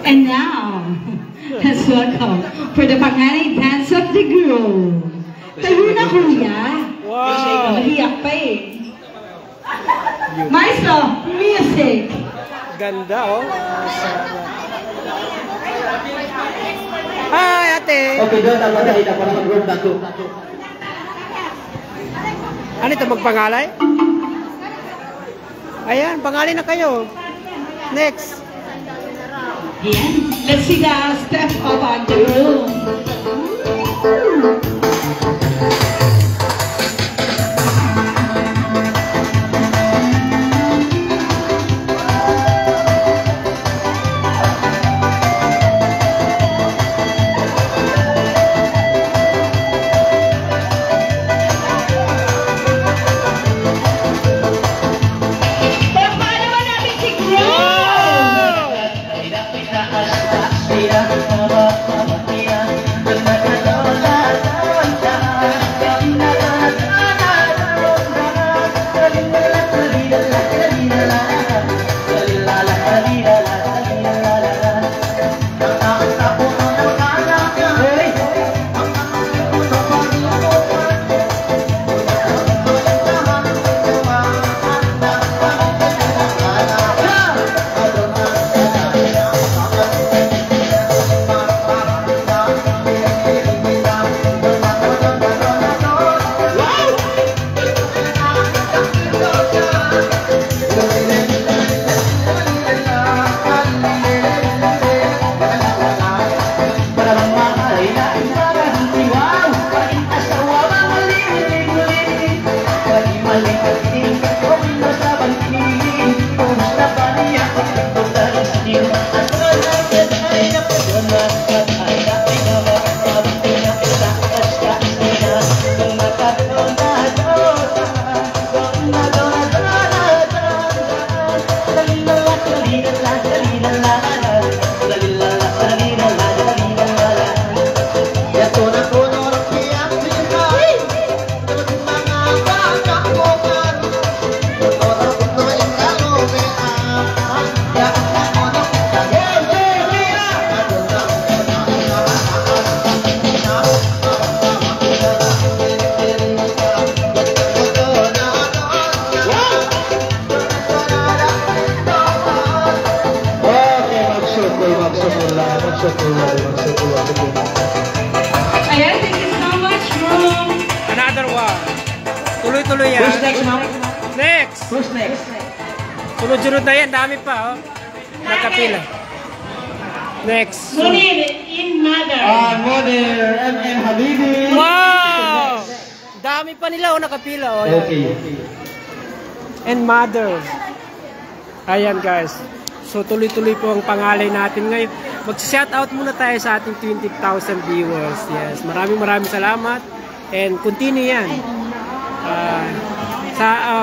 And now, let's welcome for the panganay dance of the girl. Tayo na kuya. Wow! Mahiyak pa eh. Maestro, music. Ganda oh. Hi ate! Okay, doon dapat kita para mag-group na to. Ano ito, magpangalay? Ayan, pangalay na kayo. Next. Ayan. Let's see the step of the room. Ayan, thank you so much, bro. Another one. Tuloy-tuloy yan. Who's next, ma'am? Next. Who's next? Sunod-sunod na yan. Dami pa oh. Nakapila. Next. Munir in mother. Munir, MM Habibi. Wow! Dami pa nila oh. Nakapila oh. Okay. And mother. Ayan guys. So tuloy-tuloy po ang pangalay natin ngayon. Mag-shoutout muna tayo sa ating 20,000 viewers. Yes, maraming salamat. And continue yan.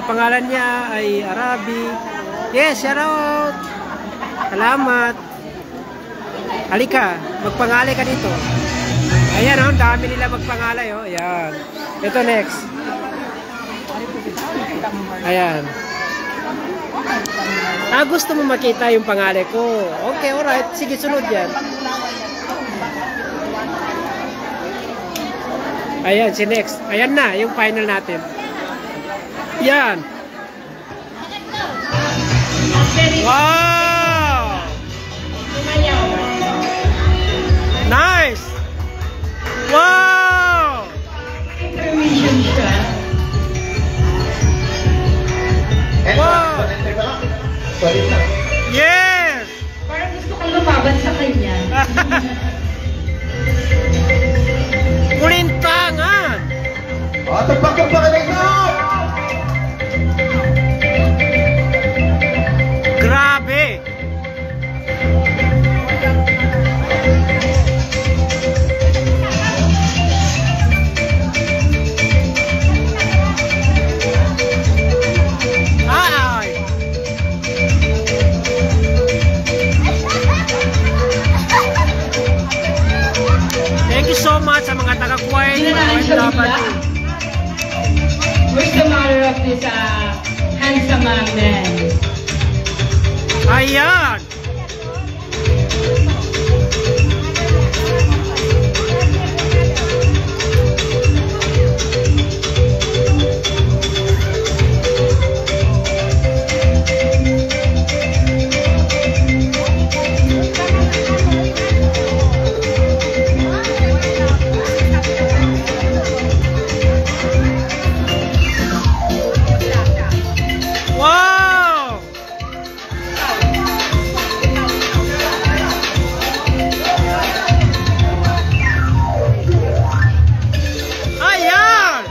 Pangalan niya ay Arabi. Yes, shoutout. Salamat. Halika, magpangalay ka dito. Ayan oh, dami nila magpangalay oh. Ayan. Ito next. Ayan. Gusto mo makita yung pangalan ko. Okay, alright. Sige, sunod yan. Ayan, si next. Ayan na, yung final natin. Yan. Wow! Nice! Wow! Information siya. Wow! Yes! Parang gusto kong lumaban sa kanya. Kulintangan! Tagpak na ikaw! Grabe! Thank you so much sa mga taga-Kuwait. Where's the mother of this handsome man? Ayan! Wow! Ayan!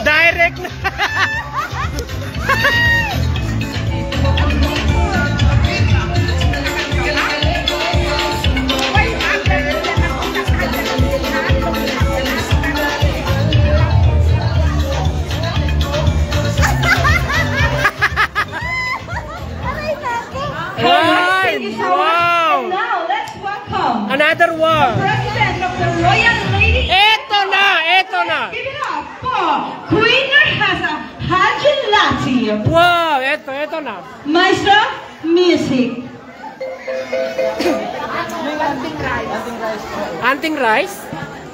Direct na. Thank you so much. Wow! And now, let's welcome Another one. President of the Royal Lady. Eto na! Eto na! Give it up for Queen Nurhaza Haji Latif. Wow! Eto na. Maestro, music. Anting rice?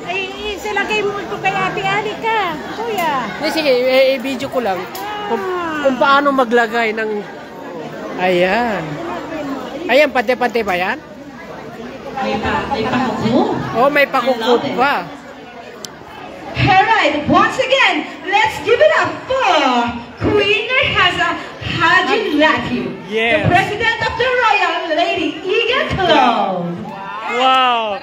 Ay, silagay mo ito kay Ate Anika, kuya. Sige, i-video ko lang kung paano maglagay ng... Ayan. Ayan, pante-pante ba yan? May pakuko. Oh, may pakukot pa. Alright, once again, let's give it up for Queen Nurhaza Haji Latif, Yes. the President of the Royal Lady Eagle Club. Wow!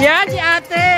Yan si ate!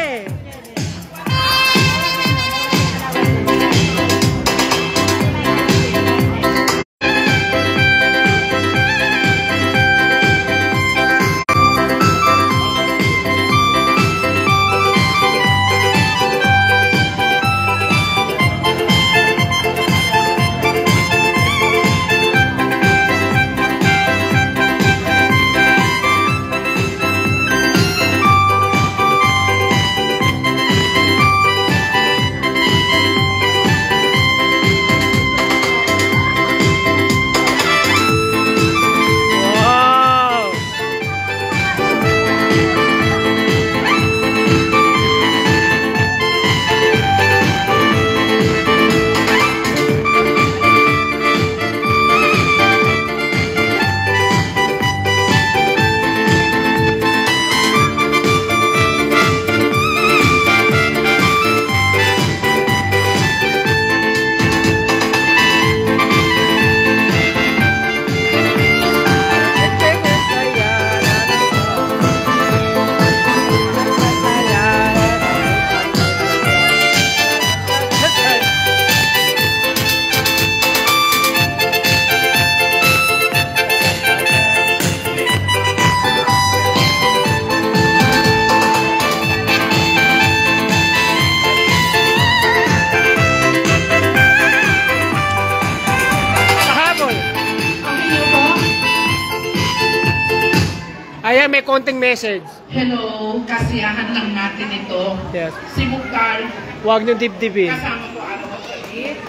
Ayan, may konting message. Hello, kasiyahan lang natin ito. Yes. Si Bukal, Huwag niyong dibdibin. kasama ko araw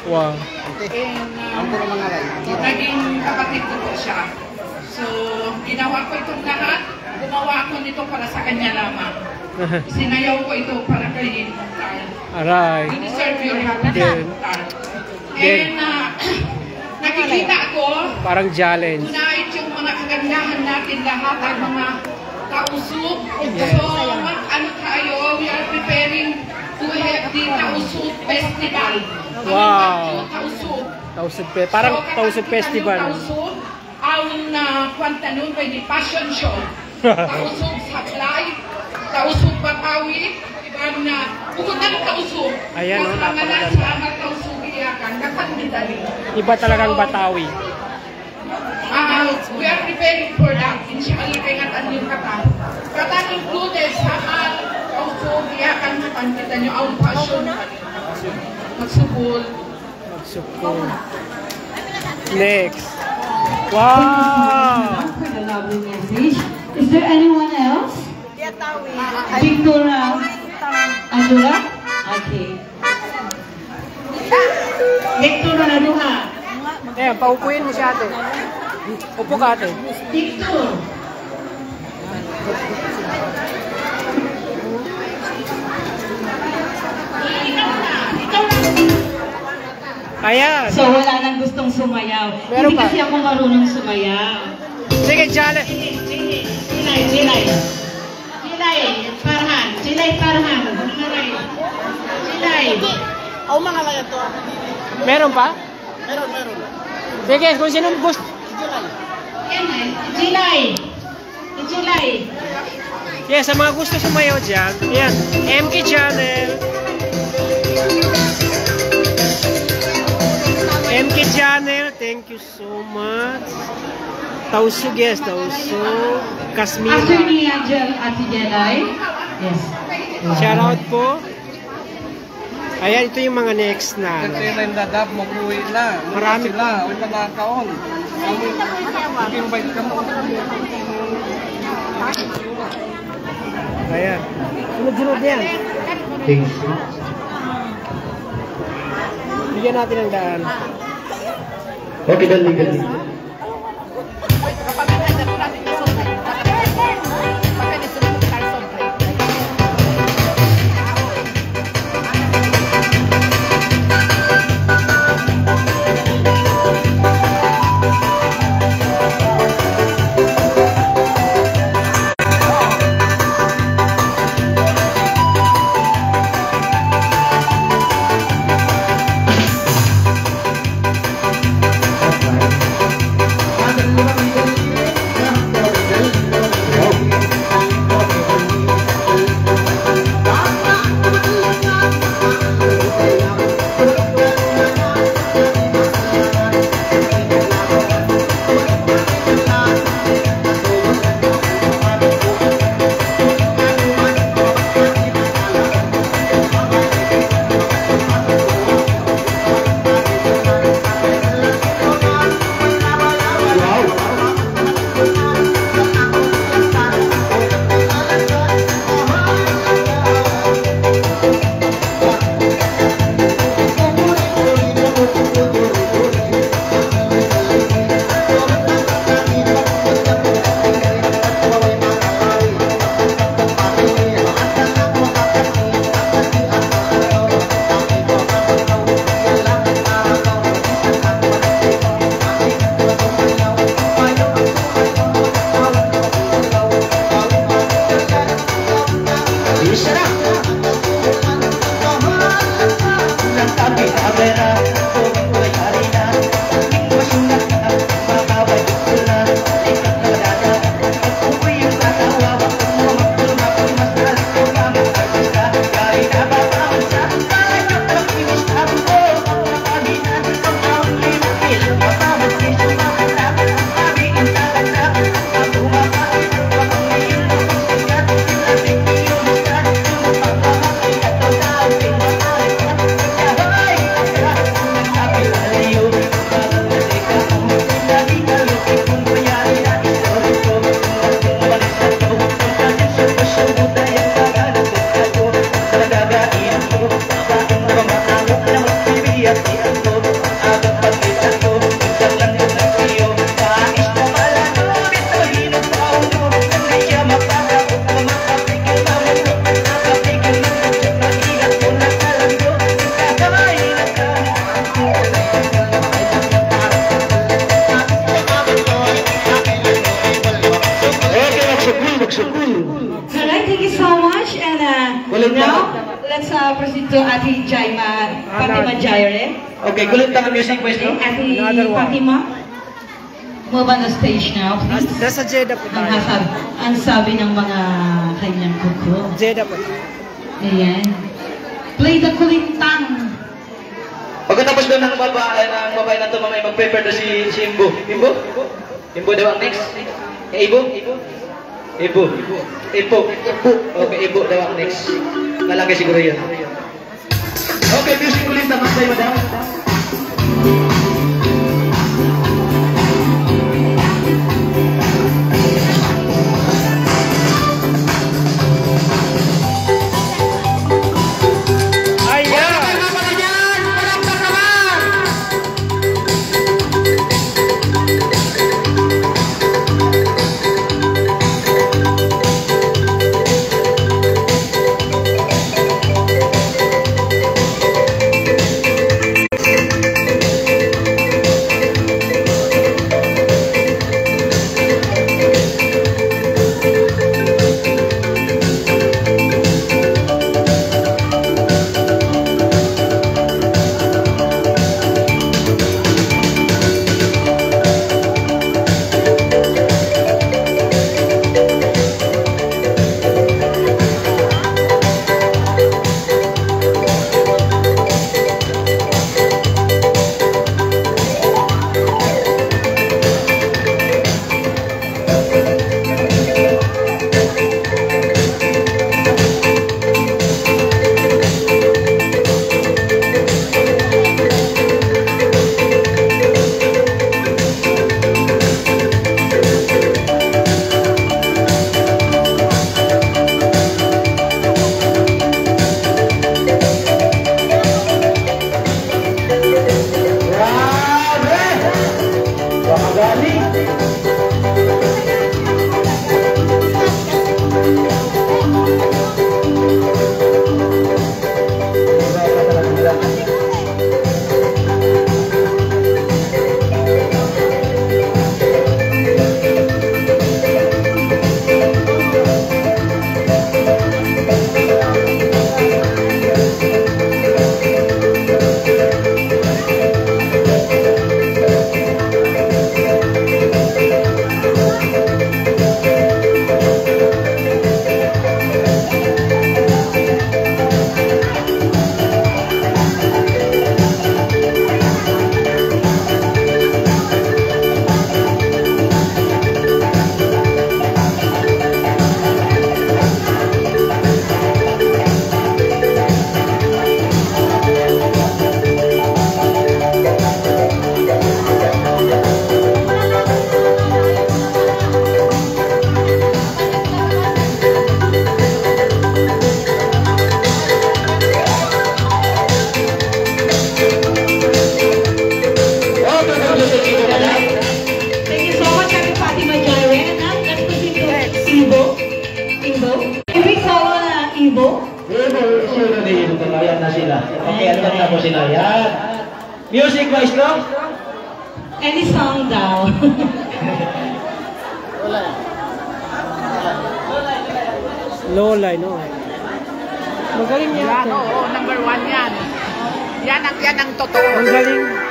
Wow. Naging kapatid ko po siya. So, ginawa ko itong lahat. Gumawa ako nito para sa kanya lamang. Sinayaw ko ito para kay Carl. Aray. You deserve your happiness, Carl. And nakikita ako, Parang challenge. tonight yung mga kagandahan natin lahat ang mga kausap. Yes. So, ano tayo, we are preparing to have the Kausap Festival. Wow. Kausap. Parang Tausug Festival. Kausap, ang kwanta nun by the fashion show. Kausap supply, Kausap Batawi, ibang na, bukod na Kausap. Ayan, oh, napakaganda. Salamat Kausap iyakan, nakandidali. Iba talagang Batawi. We are preparing for that. Inshallah, kaya nga tanong kata. Kata included sa Kausap iyakan, nakandita nyo ang fashion. Magsubol. Magsukol. Next. Thank you Wow! for the lovely message. Is there anyone else? Victoria Andura? Okay. Victoria Andura. Eh, paupuin mo si ate. Upo ka ate. Victor. Ayan. So wala nang gustong sumayaw. Meron Hindi pa. kasi ako marunong sumayaw. Sige, challenge. Silay. Farhan. Silay. Meron pa? Meron. Sige, kung sino gusto. Yan eh. Silay. Yes, sa mga gusto sumayaw dyan. Yan. MK Channel. MK Channel, thank you so much. Tausug, yes, Tausug. After Kasmira. ni Angel at si Jelay. Yes. Shout out po. Ayan, ito yung mga next na. Kasi rin dadap, mag-uwi na. Marami sila. Uy, panakaon. Mag-invite ka mo. Ayan. Sunod-sunod yan. Bigyan natin ng daan. Okay, dali. Jaire. Okay, kulit na ang music question. Ate Another one. Fatima, move on the stage now, please. Nasa Jeddah po tayo. Ang sabi ng mga kanyang kuko. Jeddah po. Ayan. Play the kulintang. Pagkatapos doon ng babae na ito, mamay mag-prepare na si Imbo. Imbo? Imbo daw ang next. Ibo? Ibo. Okay, Ibo daw ang next. Lalaki siguro yun. Okay, music ulit naman tayo, madam. sila. Yan. Music wise, no? Any song daw. Lola, no? Magaling yan. Yan, oo, number 1 yan. Yan ang totoo. Ang galing.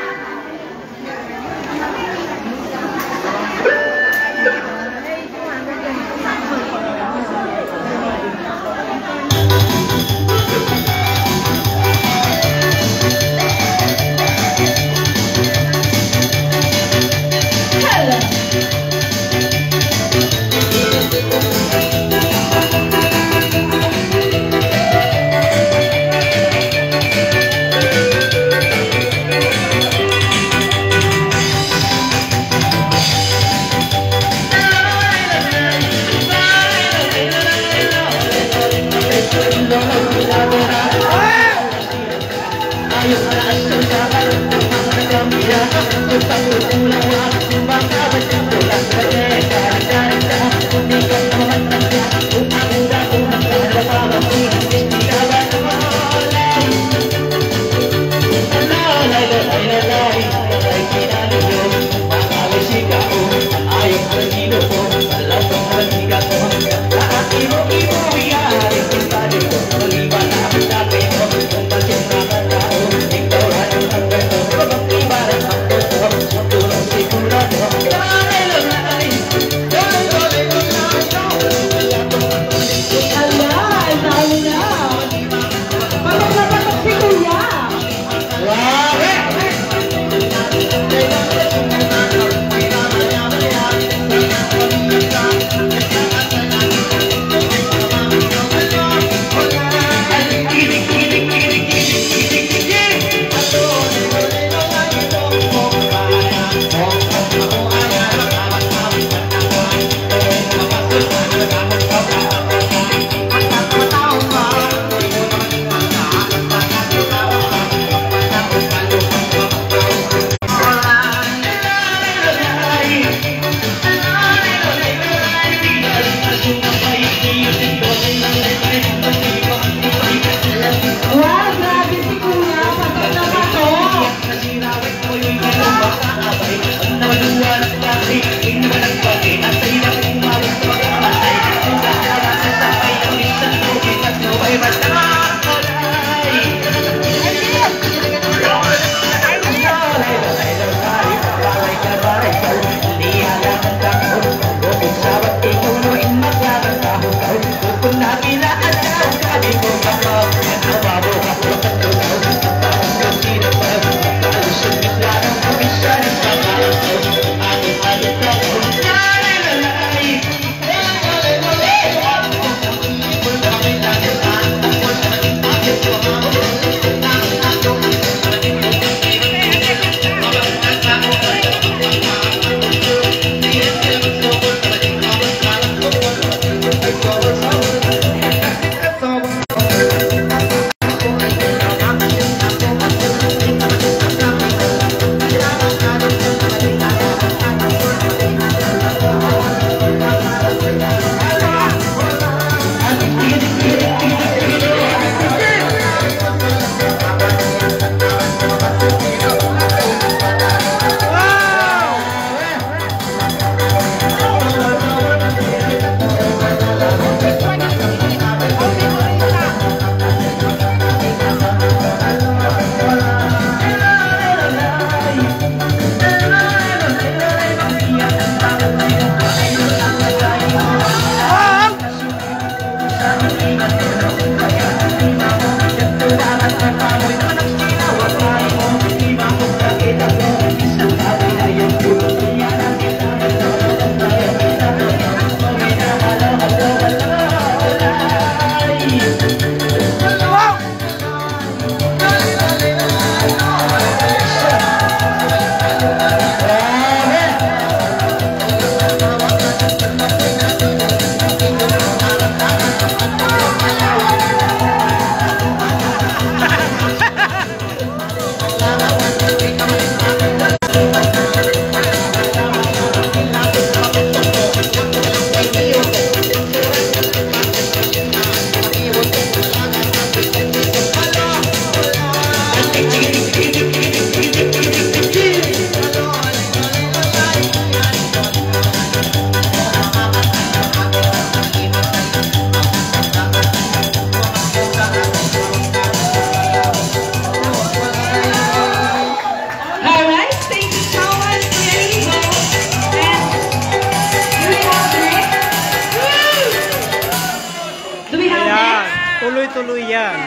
tuloy-tuloy yan.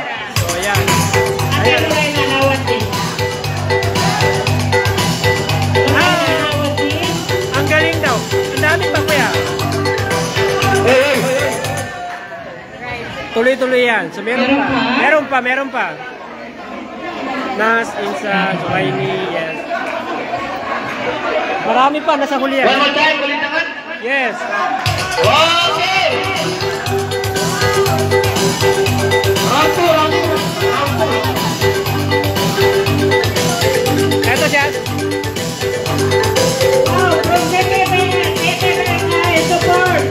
So, ayan. Ate Ray nanawat din. Nanawat din. Ang galing daw. Ang dami pa kuya. Tuloy-tuloy yan. So, meron Meron pa. pa? Meron pa. Nas, Insa, Zuhaini, yes. Marami pa, nasa huli yan. One more time, ulit naman. Yes. Okay! Eto siya. Oh, from Pepe, support.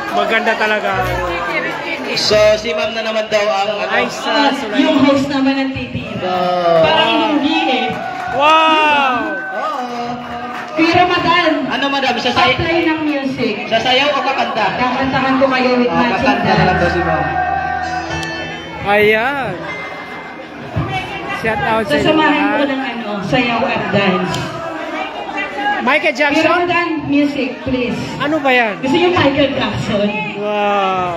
Maganda talaga. So, si ma'am na naman daw ang Ay, sa Sulay. Yung host naman ng titira. Parang hindi eh. Wow! Kuya Ramadan, Ano madam, apply ng music. sasayaw o kakanta? Kakantahan ko kayo with matching Kakanta na lang daw dance. si ma'am. Ayan. Shout out sa inyo Sasamahan ko lahat. ng sayaw at dance. Michael Kuya Jackson? Ramadan, music please. Ano ba yan? Gusto niyo Michael Jackson? Wow.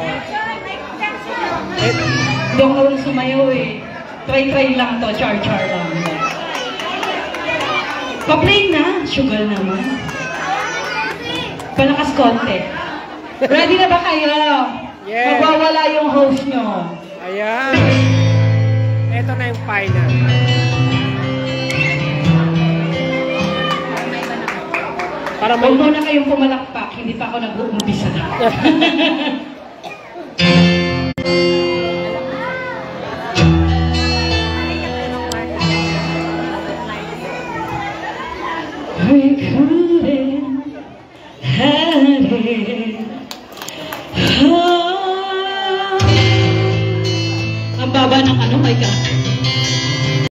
Hindi ako naman sumayaw eh. Try lang to, char-char lang. Pa-play na, sugar naman. Palakas konti. Ready na ba kayo? Yes. Magwawala yung host nyo. Ayan. Ito na yung final. Para Para Huwag may... muna kayong pumalakpak, hindi pa ako nag-uumpisa na. We could